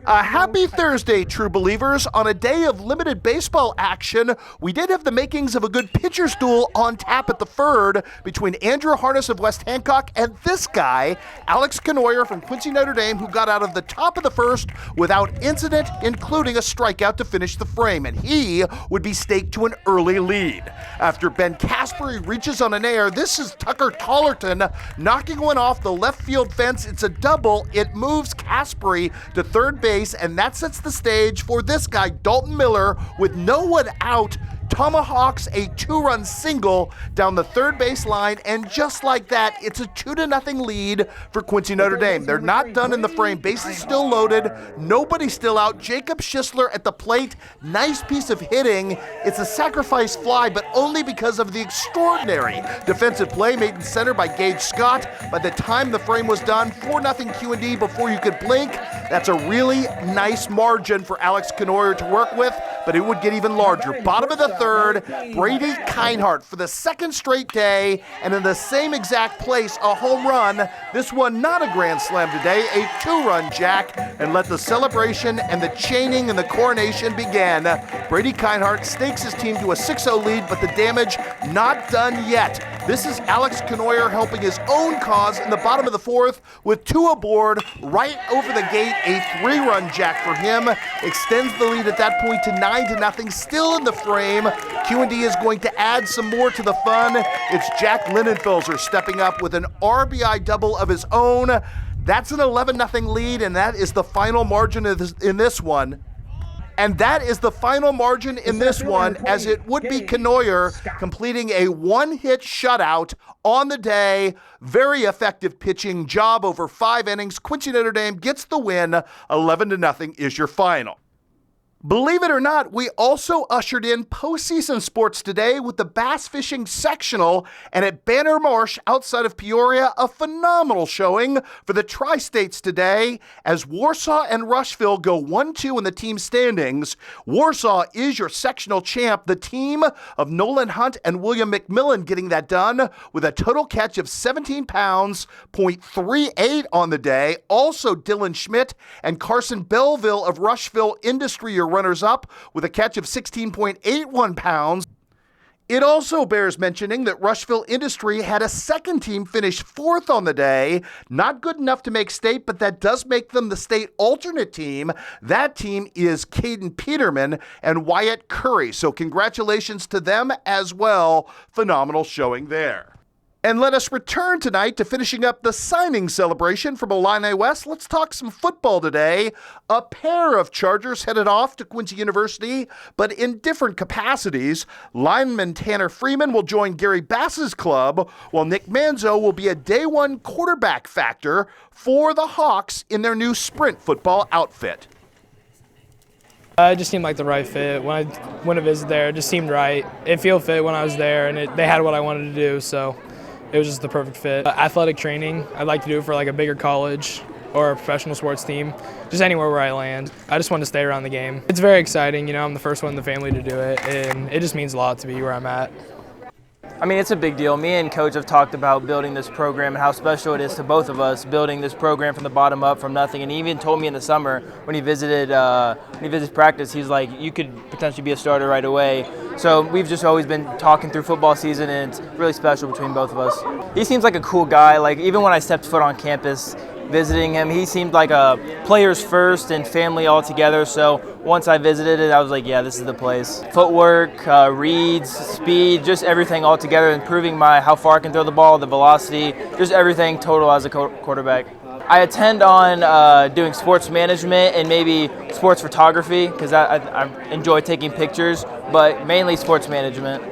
A happy Thursday, true believers. On a day of limited baseball action, we did have the makings of a good pitcher's duel on tap at the third between Andrew Harness of West Hancock and this guy, Alex Canoyer from Quincy Notre Dame, who got out of the top of the first without incident, including a strikeout to finish the frame, and he would be staked to an early lead. After Ben Caspery reaches on an air, this is Tucker Tollerton knocking one off the left field fence. It's a double. It moves Caspery to third base, and that sets the stage for this guy, Dalton Miller, with no one out, tomahawks a two-run single down the third base line, and just like that, it's a 2-0 lead for Quincy Notre Dame. They're not done in the frame. Bases still loaded. Nobody's still out. Jacob Schisler at the plate. Nice piece of hitting. It's a sacrifice fly, but only because of the extraordinary defensive play made in center by Gage Scott. By the time the frame was done, 4-0 Q&D before you could blink. That's a really nice margin for Alex Canoyer to work with, but it would get even larger. Bottom of the third, Brady Kinehart for the second straight day, and in the same exact place, a home run. This one not a grand slam today, a two-run jack, and let the celebration and the chaining and the coronation begin. Brady Kinehart stakes his team to a 6-0 lead, but the damage not done yet. This is Alex Canoyer helping his own cause in the bottom of the fourth with two aboard, right over the gate, a 3-run jack for him. Extends the lead at that point to 9-0, still in the frame. Q&D is going to add some more to the fun. It's Jack Linenfelser stepping up with an RBI double of his own. That's an 11-0 lead, and that is the final margin in this one. And that is the final margin in this one, as it would be Canoyer completing a one-hit shutout on the day. Very effective pitching job over 5 innings. Quincy Notre Dame gets the win. 11-0 is your final. Believe it or not, we also ushered in postseason sports today with the bass fishing sectional, and at Banner Marsh outside of Peoria, a phenomenal showing for the Tri-States today as Warsaw and Rushville go 1-2 in the team standings. Warsaw is your sectional champ, the team of Nolan Hunt and William McMillan getting that done with a total catch of 17 pounds, .38 on the day. Also Dylan Schmidt and Carson Belleville of Rushville Industry are runners-up with a catch of 16.81 pounds. It also bears mentioning that Rushville Industry had a second team finish 4th on the day. Not good enough to make state, but that does make them the state alternate team. That team is Caden Peterman and Wyatt Curry. So congratulations to them as well. Phenomenal showing there. And let us return tonight to finishing up the signing celebration from Illini West. Let's talk some football today. A pair of Chargers headed off to Quincy University, but in different capacities. Lineman Tanner Freeman will join Gary Bass's club, while Nick Manzo will be a day one quarterback factor for the Hawks in their new sprint football outfit. It just seemed like the right fit. When I went to visit there, it just seemed right. It felt fit when I was there, and they had what I wanted to do, so it was just the perfect fit. Athletic training, I'd like to do it for like a bigger college or a professional sports team, just anywhere where I land. I just want to stay around the game. It's very exciting, I'm the first one in the family to do it, and it just means a lot to be where I'm at. I mean, it's a big deal. Me and Coach have talked about building this program and how special it is to both of us, building this program from the bottom up, from nothing. And he even told me in the summer when he visited practice, he's like, you could potentially be a starter right away. So we've just always been talking through football season, and it's really special between both of us. He seems like a cool guy. Like, even when I stepped foot on campus visiting him, he seemed like a players first and family all together. So once I visited it, I was like, yeah, this is the place. Footwork, reads, speed, just everything all together, improving how far I can throw the ball, the velocity, just everything total as a quarterback. I intend on doing sports management and maybe sports photography because I enjoy taking pictures, but mainly sports management.